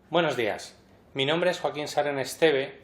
Buenos días, mi nombre es Joaquín Saren Esteve,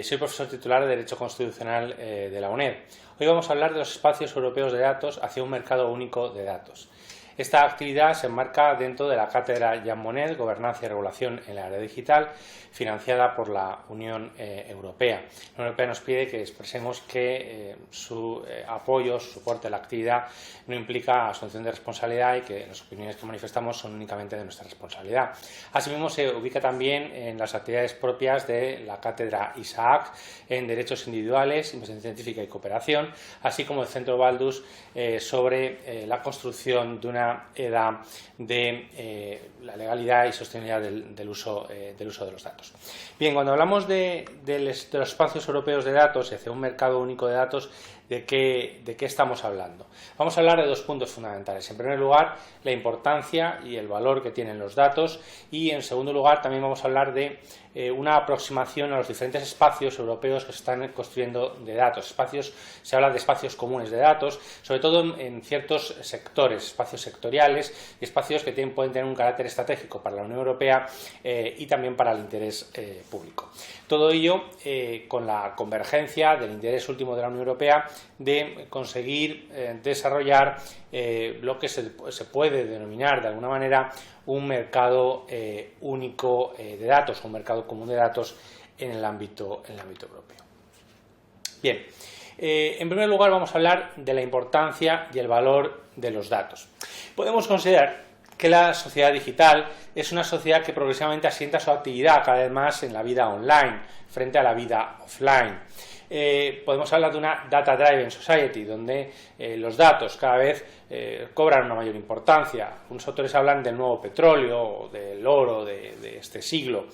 soy profesor titular de Derecho Constitucional de la UNED. Hoy vamos a hablar de los espacios europeos de datos hacia un mercado único de datos. Esta actividad se enmarca dentro de la cátedra Jean Monnet, Gobernanza y Regulación en la Era Digital, financiada por la Unión Europea. La Unión Europea nos pide que expresemos que su apoyo, su soporte a la actividad no implica asunción de responsabilidad y que las opiniones que manifestamos son únicamente de nuestra responsabilidad. Asimismo, se ubica también en las actividades propias de la cátedra Isaac en Derechos Individuales, Investigación Científica y Cooperación, así como el Centro Baldus sobre la construcción de una EDA de la legalidad y sostenibilidad del uso de los datos. Bien, cuando hablamos de los espacios europeos de datos y hacia un mercado único de datos, ¿de qué estamos hablando? Vamos a hablar de dos puntos fundamentales. En primer lugar, la importancia y el valor que tienen los datos, y en segundo lugar también vamos a hablar de una aproximación a los diferentes espacios europeos que se están construyendo de datos. Se habla de espacios comunes de datos, sobre todo en ciertos sectores, espacios sectoriales y espacios que pueden tener un carácter estratégico para la Unión Europea y también para el interés público. Todo ello con la convergencia del interés último de la Unión Europea de conseguir desarrollar lo que se puede denominar de alguna manera un mercado único de datos, un mercado común de datos en el ámbito europeo. Bien, en primer lugar vamos a hablar de la importancia y el valor de los datos. Podemos considerar que la sociedad digital es una sociedad que progresivamente asienta su actividad cada vez más en la vida online frente a la vida offline. Podemos hablar de una data-driven society, donde los datos cada vez cobran una mayor importancia. Algunos autores hablan del nuevo petróleo, del oro de este siglo.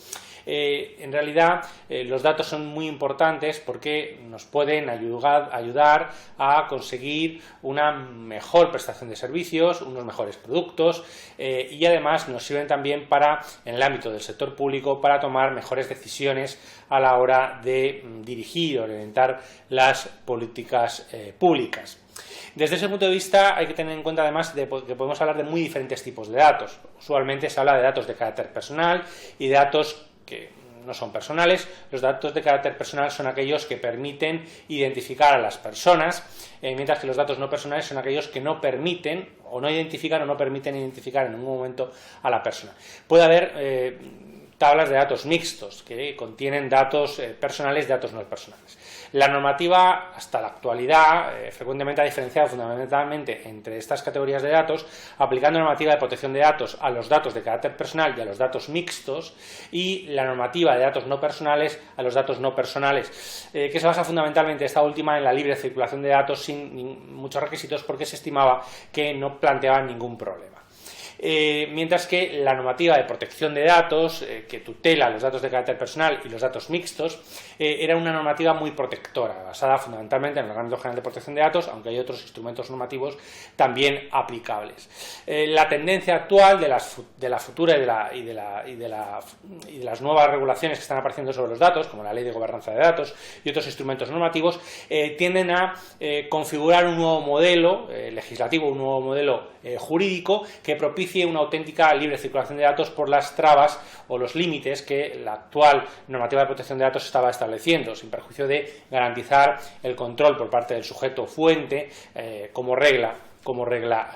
En realidad, los datos son muy importantes porque nos pueden ayudar a conseguir una mejor prestación de servicios, unos mejores productos, y además nos sirven también en el ámbito del sector público, para tomar mejores decisiones a la hora de dirigir o orientar las políticas públicas. Desde ese punto de vista hay que tener en cuenta además que podemos hablar de muy diferentes tipos de datos. Usualmente se habla de datos de carácter personal y de datos que no son personales. Los datos de carácter personal son aquellos que permiten identificar a las personas, mientras que los datos no personales son aquellos que no permiten o no identifican o no permiten identificar en ningún momento a la persona. Puede haber tablas de datos mixtos que contienen datos personales y datos no personales. La normativa hasta la actualidad frecuentemente ha diferenciado fundamentalmente entre estas categorías de datos, aplicando normativa de protección de datos a los datos de carácter personal y a los datos mixtos, y la normativa de datos no personales a los datos no personales, que se basa fundamentalmente esta última en la libre circulación de datos sin muchos requisitos, porque se estimaba que no planteaban ningún problema. Mientras que la normativa de protección de datos, que tutela los datos de carácter personal y los datos mixtos, era una normativa muy protectora, basada fundamentalmente en el Reglamento General de Protección de Datos, aunque hay otros instrumentos normativos también aplicables. La tendencia actual de la futura y de las nuevas regulaciones que están apareciendo sobre los datos, como la Ley de Gobernanza de Datos y otros instrumentos normativos, tienden a configurar un nuevo modelo legislativo, un nuevo modelo jurídico que propicie una auténtica libre circulación de datos por las trabas o los límites que la actual normativa de protección de datos estaba estableciendo, sin perjuicio de garantizar el control por parte del sujeto fuente como regla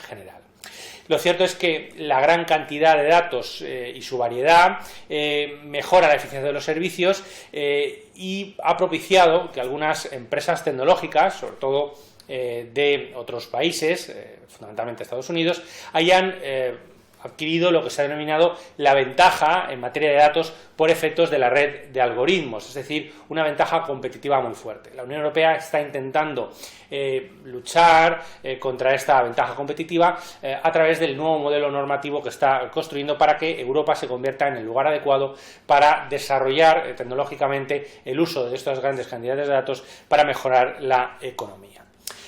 general. Lo cierto es que la gran cantidad de datos y su variedad mejora la eficiencia de los servicios y ha propiciado que algunas empresas tecnológicas, sobre todo de otros países, fundamentalmente Estados Unidos, hayan adquirido lo que se ha denominado la ventaja en materia de datos por efectos de la red de algoritmos, es decir, una ventaja competitiva muy fuerte. La Unión Europea está intentando luchar contra esta ventaja competitiva a través del nuevo modelo normativo que está construyendo para que Europa se convierta en el lugar adecuado para desarrollar tecnológicamente el uso de estas grandes cantidades de datos para mejorar la economía.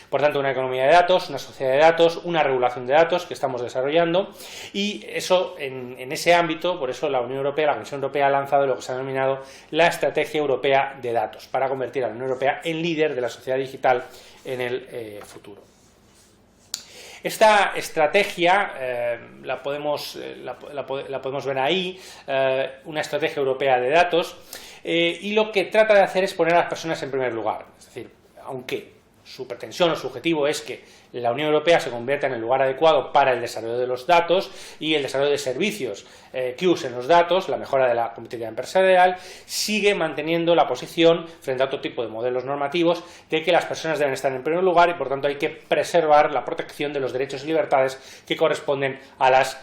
Por tanto, una economía de datos, una sociedad de datos, una regulación de datos que estamos desarrollando, y eso en ese ámbito, por eso la Unión Europea, la Comisión Europea ha lanzado lo que se ha denominado la Estrategia Europea de Datos, para convertir a la Unión Europea en líder de la sociedad digital en el futuro. Esta estrategia la podemos ver ahí, una estrategia europea de datos, y lo que trata de hacer es poner a las personas en primer lugar. Es decir, aunque su pretensión o su objetivo es que la Unión Europea se convierta en el lugar adecuado para el desarrollo de los datos y el desarrollo de servicios que usen los datos, la mejora de la competitividad empresarial, sigue manteniendo la posición frente a otro tipo de modelos normativos de que las personas deben estar en primer lugar y por tanto hay que preservar la protección de los derechos y libertades que corresponden a las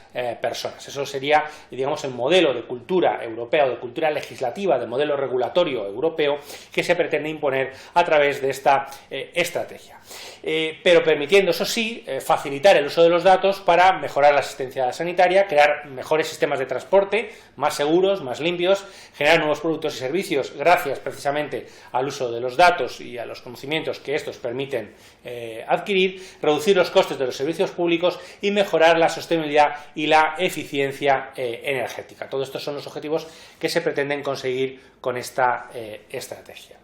personas. Eso sería, digamos, el modelo de cultura europea o de cultura legislativa, de modelo regulatorio europeo que se pretende imponer a través de esta estrategia. Pero permitiendo, eso sí, facilitar el uso de los datos para mejorar la asistencia sanitaria, crear mejores sistemas de transporte, más seguros, más limpios, generar nuevos productos y servicios gracias precisamente al uso de los datos y a los conocimientos que estos permiten adquirir, reducir los costes de los servicios públicos y mejorar la sostenibilidad y la eficiencia energética. Todos estos son los objetivos que se pretenden conseguir con esta estrategia.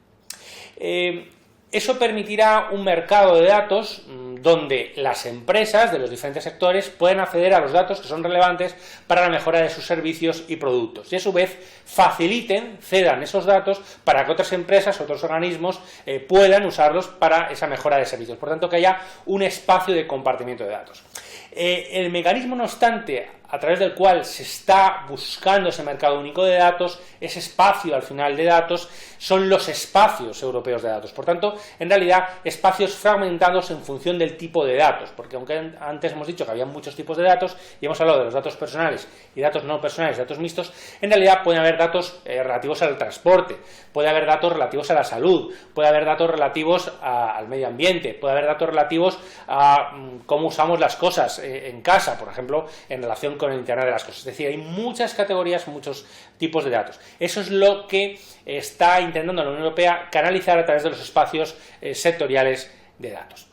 Eso permitirá un mercado de datos donde las empresas de los diferentes sectores pueden acceder a los datos que son relevantes para la mejora de sus servicios y productos y a su vez cedan esos datos para que otras empresas, otros organismos puedan usarlos para esa mejora de servicios. Por tanto, que haya un espacio de compartimiento de datos. El mecanismo, no obstante, a través del cual se está buscando ese mercado único de datos, ese espacio al final de datos, son los espacios europeos de datos. Por tanto, en realidad, espacios fragmentados en función del tipo de datos, porque aunque antes hemos dicho que había muchos tipos de datos y hemos hablado de los datos personales y datos no personales, datos mixtos, en realidad pueden haber datos relativos al transporte, puede haber datos relativos a la salud, puede haber datos relativos al medio ambiente, puede haber datos relativos a cómo usamos las cosas en casa, por ejemplo, en relación con el Internet de las cosas. Es decir, hay muchas categorías, muchos tipos de datos. Eso es lo que está intentando la Unión Europea canalizar a través de los espacios sectoriales de datos.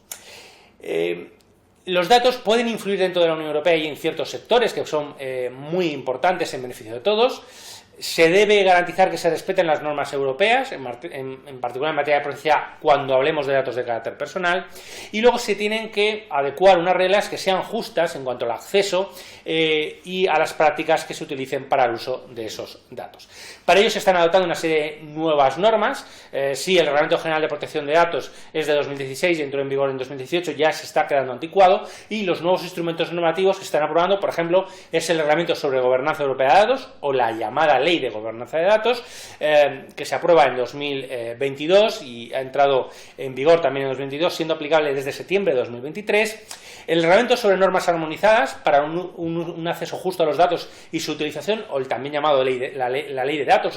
Los datos pueden influir dentro de la Unión Europea y en ciertos sectores que son muy importantes en beneficio de todos. Se debe garantizar que se respeten las normas europeas, en particular en materia de privacidad, cuando hablemos de datos de carácter personal, y luego se tienen que adecuar unas reglas que sean justas en cuanto al acceso y a las prácticas que se utilicen para el uso de esos datos. Para ello se están adoptando una serie de nuevas normas. Si el Reglamento General de Protección de Datos es de 2016 y entró en vigor en 2018, ya se está quedando anticuado, y los nuevos instrumentos normativos que están aprobando, por ejemplo, es el Reglamento sobre Gobernanza Europea de Datos, o la llamada Ley de Gobernanza de Datos, que se aprueba en 2022 y ha entrado en vigor también en 2022, siendo aplicable desde septiembre de 2023. El reglamento sobre normas armonizadas para un acceso justo a los datos y su utilización, o el también llamado la ley de datos,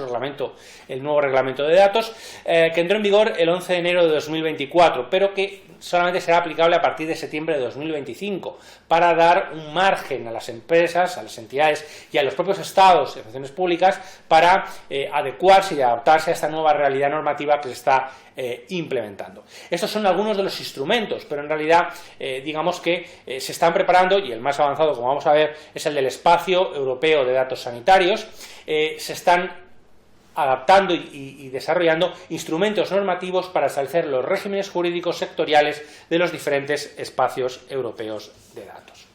el nuevo reglamento de datos, que entró en vigor el 11 de enero de 2024, pero que solamente será aplicable a partir de septiembre de 2025, para dar un margen a las empresas, a las entidades y a los propios estados y administraciones públicas para adecuarse y adaptarse a esta nueva realidad normativa que se está implementando. Estos son algunos de los instrumentos, pero en realidad digamos que se están preparando, y el más avanzado, como vamos a ver, es el del Espacio Europeo de Datos Sanitarios. Se están adaptando y desarrollando instrumentos normativos para establecer los regímenes jurídicos sectoriales de los diferentes espacios europeos de datos.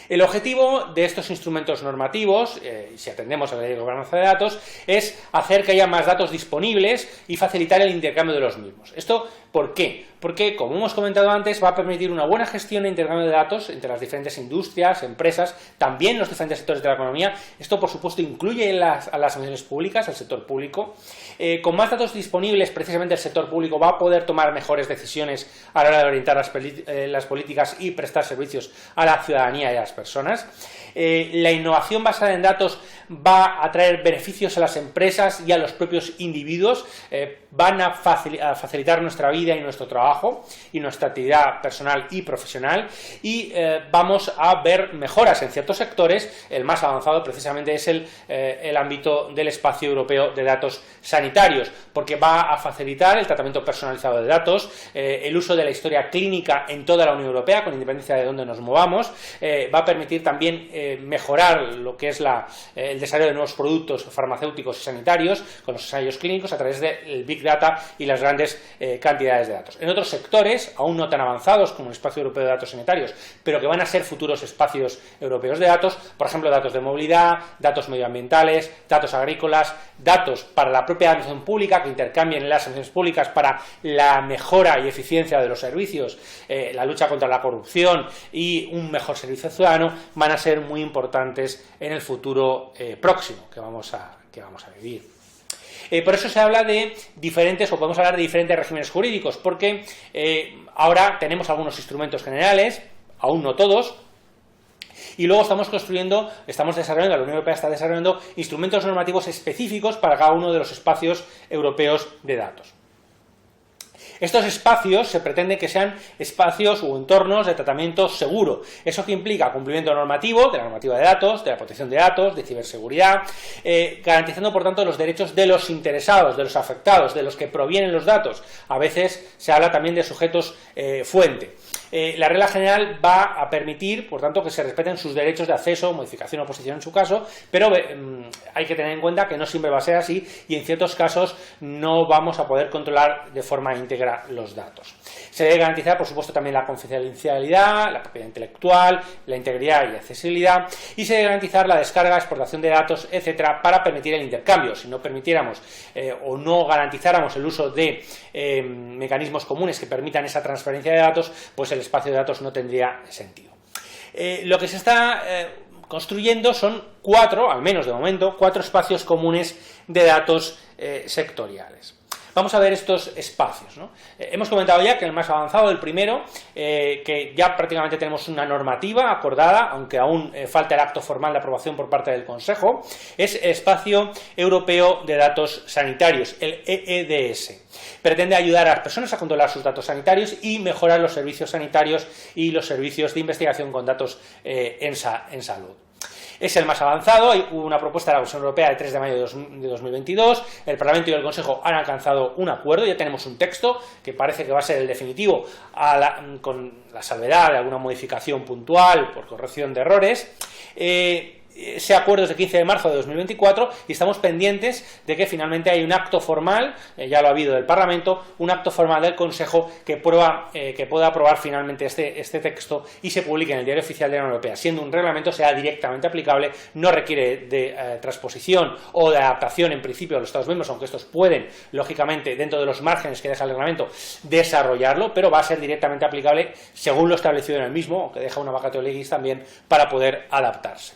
El objetivo de estos instrumentos normativos, si atendemos a la ley de gobernanza de datos, es hacer que haya más datos disponibles y facilitar el intercambio de los mismos. ¿Esto por qué? Porque, como hemos comentado antes, va a permitir una buena gestión e intercambio de datos entre las diferentes industrias, empresas, también los diferentes sectores de la economía. Esto, por supuesto, incluye a las administraciones públicas, al sector público. Con más datos disponibles, precisamente el sector público va a poder tomar mejores decisiones a la hora de orientar las políticas y prestar servicios a la ciudadanía y a las personas. La innovación basada en datos va a traer beneficios a las empresas y a los propios individuos, van a facilitar nuestra vida y nuestro trabajo y nuestra actividad personal y profesional, y vamos a ver mejoras en ciertos sectores. El más avanzado precisamente es el ámbito del espacio europeo de datos sanitarios, porque va a facilitar el tratamiento personalizado de datos, el uso de la historia clínica en toda la Unión Europea, con independencia de dónde nos movamos. Va a permitir también mejorar lo que es el desarrollo de nuevos productos farmacéuticos y sanitarios con los ensayos clínicos a través del Big Big Data y las grandes cantidades de datos. En otros sectores, aún no tan avanzados como el espacio europeo de datos sanitarios, pero que van a ser futuros espacios europeos de datos, por ejemplo, datos de movilidad, datos medioambientales, datos agrícolas, datos para la propia administración pública, que intercambien las administraciones públicas para la mejora y eficiencia de los servicios, la lucha contra la corrupción y un mejor servicio ciudadano, van a ser muy importantes en el futuro próximo que vamos a vivir. Por eso se habla de diferentes, o podemos hablar de diferentes regímenes jurídicos, porque ahora tenemos algunos instrumentos generales, aún no todos, y luego estamos desarrollando, la Unión Europea está desarrollando instrumentos normativos específicos para cada uno de los espacios europeos de datos. Estos espacios se pretende que sean espacios o entornos de tratamiento seguro. Eso que implica cumplimiento normativo, de la normativa de datos, de la protección de datos, de ciberseguridad, garantizando por tanto los derechos de los interesados, de los afectados, de los que provienen los datos. A veces se habla también de sujetos fuente. La regla general va a permitir, por tanto, que se respeten sus derechos de acceso, modificación o oposición en su caso, pero hay que tener en cuenta que no siempre va a ser así y en ciertos casos no vamos a poder controlar de forma íntegra los datos. Se debe garantizar, por supuesto, también la confidencialidad, la propiedad intelectual, la integridad y accesibilidad, y se debe garantizar la descarga, exportación de datos, etcétera, para permitir el intercambio. Si no permitiéramos o no garantizáramos el uso de mecanismos comunes que permitan esa transferencia de datos, pues el espacio de datos no tendría sentido. Lo que se está construyendo son al menos de momento, 4 espacios comunes de datos sectoriales. Vamos a ver estos espacios, ¿no? Hemos comentado ya que el más avanzado, el primero, que ya prácticamente tenemos una normativa acordada, aunque aún falta el acto formal de aprobación por parte del Consejo, es el Espacio Europeo de Datos Sanitarios, el EEDS. Pretende ayudar a las personas a controlar sus datos sanitarios y mejorar los servicios sanitarios y los servicios de investigación con datos en salud. Es el más avanzado, hay una propuesta de la Comisión Europea de 3 de mayo de 2022, el Parlamento y el Consejo han alcanzado un acuerdo, ya tenemos un texto que parece que va a ser el definitivo con la salvedad de alguna modificación puntual por corrección de errores. Ese acuerdo es de 15 de marzo de 2024 y estamos pendientes de que finalmente hay un acto formal, ya lo ha habido del Parlamento, un acto formal del Consejo que pueda aprobar finalmente este texto y se publique en el Diario Oficial de la Unión Europea. Siendo un reglamento, sea directamente aplicable, no requiere de transposición o de adaptación en principio a los Estados miembros, aunque estos pueden, lógicamente, dentro de los márgenes que deja el reglamento, desarrollarlo, pero va a ser directamente aplicable según lo establecido en el mismo, aunque deja una vacatio legis también para poder adaptarse.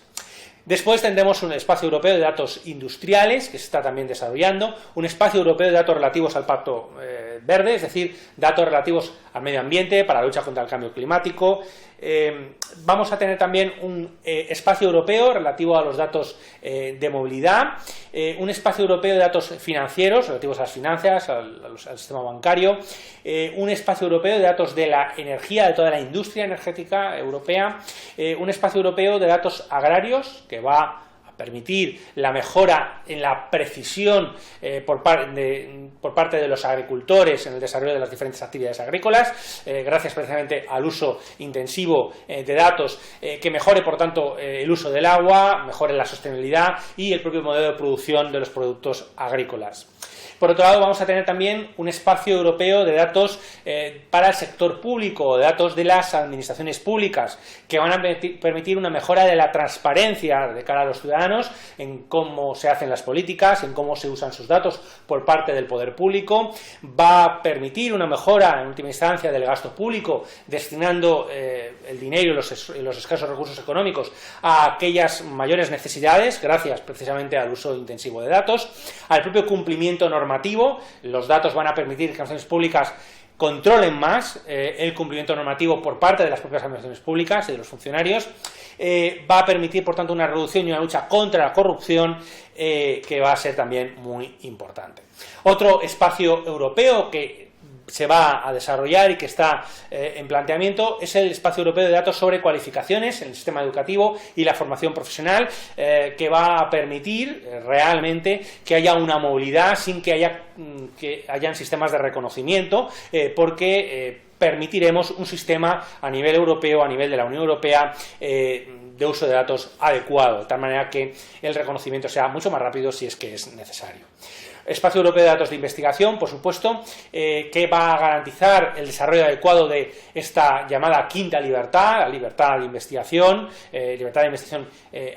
Después tendremos un espacio europeo de datos industriales, que se está también desarrollando, un espacio europeo de datos relativos al Pacto Verde, es decir, datos relativos al medio ambiente, para la lucha contra el cambio climático. Vamos a tener también un espacio europeo relativo a los datos de movilidad, un espacio europeo de datos financieros relativos a las finanzas, al sistema bancario, un espacio europeo de datos de la energía, de toda la industria energética europea, un espacio europeo de datos agrarios que va a permitir la mejora en la precisión por parte de los agricultores en el desarrollo de las diferentes actividades agrícolas, gracias precisamente al uso intensivo de datos, que mejore por tanto el uso del agua, mejore la sostenibilidad y el propio modelo de producción de los productos agrícolas. Por otro lado, vamos a tener también un espacio europeo de datos para el sector público, de datos de las administraciones públicas, que van a permitir una mejora de la transparencia de cara a los ciudadanos en cómo se hacen las políticas, en cómo se usan sus datos por parte del poder público. Va a permitir una mejora, en última instancia, del gasto público, destinando el dinero y los escasos recursos económicos a aquellas mayores necesidades, gracias precisamente al uso intensivo de datos, al propio cumplimiento normativo. Los datos van a permitir que las administraciones públicas controlen más el cumplimiento normativo por parte de las propias administraciones públicas y de los funcionarios. Va a permitir, por tanto, una reducción y una lucha contra la corrupción que va a ser también muy importante. Otro espacio europeo que se va a desarrollar y que está en planteamiento es el espacio europeo de datos sobre cualificaciones en el sistema educativo y la formación profesional, que va a permitir realmente que haya una movilidad sin que hayan sistemas de reconocimiento, porque permitiremos un sistema a nivel europeo, a nivel de la Unión Europea, de uso de datos adecuado, de tal manera que el reconocimiento sea mucho más rápido si es que es necesario. Espacio europeo de datos de investigación, por supuesto, que va a garantizar el desarrollo adecuado de esta llamada quinta libertad, la libertad de investigación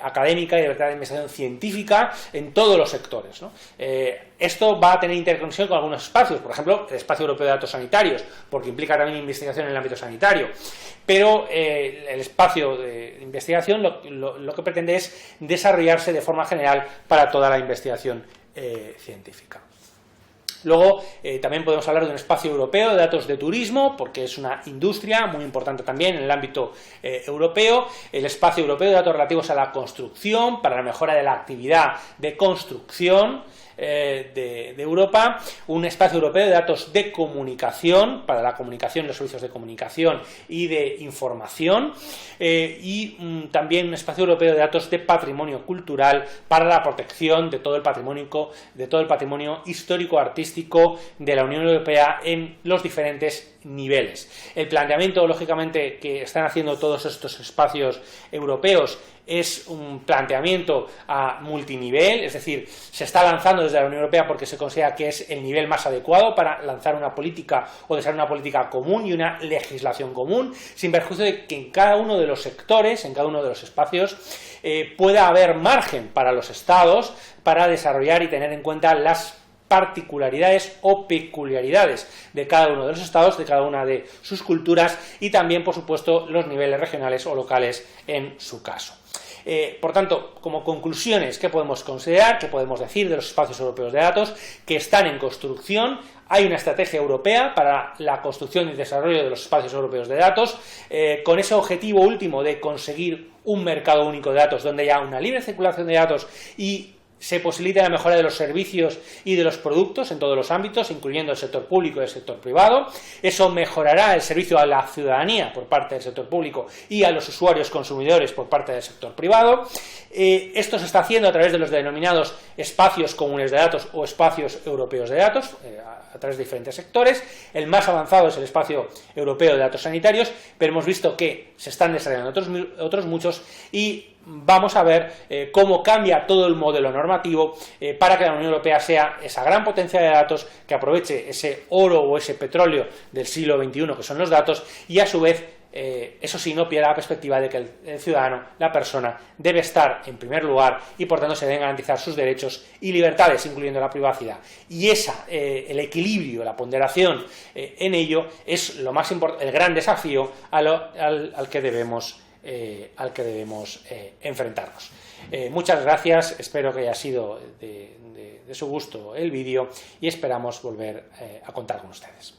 académica y libertad de investigación científica en todos los sectores, ¿no? Esto va a tener interconexión con algunos espacios, por ejemplo, el Espacio Europeo de Datos Sanitarios, porque implica también investigación en el ámbito sanitario, pero el espacio de investigación lo que pretende es desarrollarse de forma general para toda la investigación científica. Luego también podemos hablar de un espacio europeo de datos de turismo, porque es una industria muy importante también en el ámbito europeo, el espacio europeo de datos relativos a la construcción, para la mejora de la actividad de construcción de Europa, un espacio europeo de datos de comunicación, para la comunicación, los servicios de comunicación y de información, y también un espacio europeo de datos de patrimonio cultural para la protección de todo el patrimonio histórico-artístico de la Unión Europea en los diferentes niveles. El planteamiento, lógicamente, que están haciendo todos estos espacios europeos es un planteamiento a multinivel, es decir, se está lanzando desde la Unión Europea porque se considera que es el nivel más adecuado para lanzar una política o desarrollar una política común y una legislación común, sin perjuicio de que en cada uno de los sectores, en cada uno de los espacios, pueda haber margen para los Estados para desarrollar y tener en cuenta las particularidades o peculiaridades de cada uno de los estados, de cada una de sus culturas y también, por supuesto, los niveles regionales o locales en su caso. Por tanto, como conclusiones, ¿qué podemos considerar? ¿Qué podemos decir de los espacios europeos de datos? Que están en construcción. Hay una estrategia europea para la construcción y desarrollo de los espacios europeos de datos, con ese objetivo último de conseguir un mercado único de datos donde haya una libre circulación de datos y se posibilita la mejora de los servicios y de los productos en todos los ámbitos, incluyendo el sector público y el sector privado. Eso mejorará el servicio a la ciudadanía por parte del sector público y a los usuarios consumidores por parte del sector privado. Esto se está haciendo a través de los denominados espacios comunes de datos o espacios europeos de datos, a través de diferentes sectores. El más avanzado es el espacio europeo de datos sanitarios, pero hemos visto que se están desarrollando otros muchos y vamos a ver cómo cambia todo el modelo normativo para que la Unión Europea sea esa gran potencia de datos que aproveche ese oro o ese petróleo del siglo XXI que son los datos y a su vez eso sí no pierda la perspectiva de que el ciudadano, la persona, debe estar en primer lugar y por tanto se deben garantizar sus derechos y libertades, incluyendo la privacidad. Y el equilibrio, la ponderación en ello es lo más importante, el gran desafío al que debemos enfrentarnos. Muchas gracias, espero que haya sido de su gusto el vídeo y esperamos volver a contar con ustedes.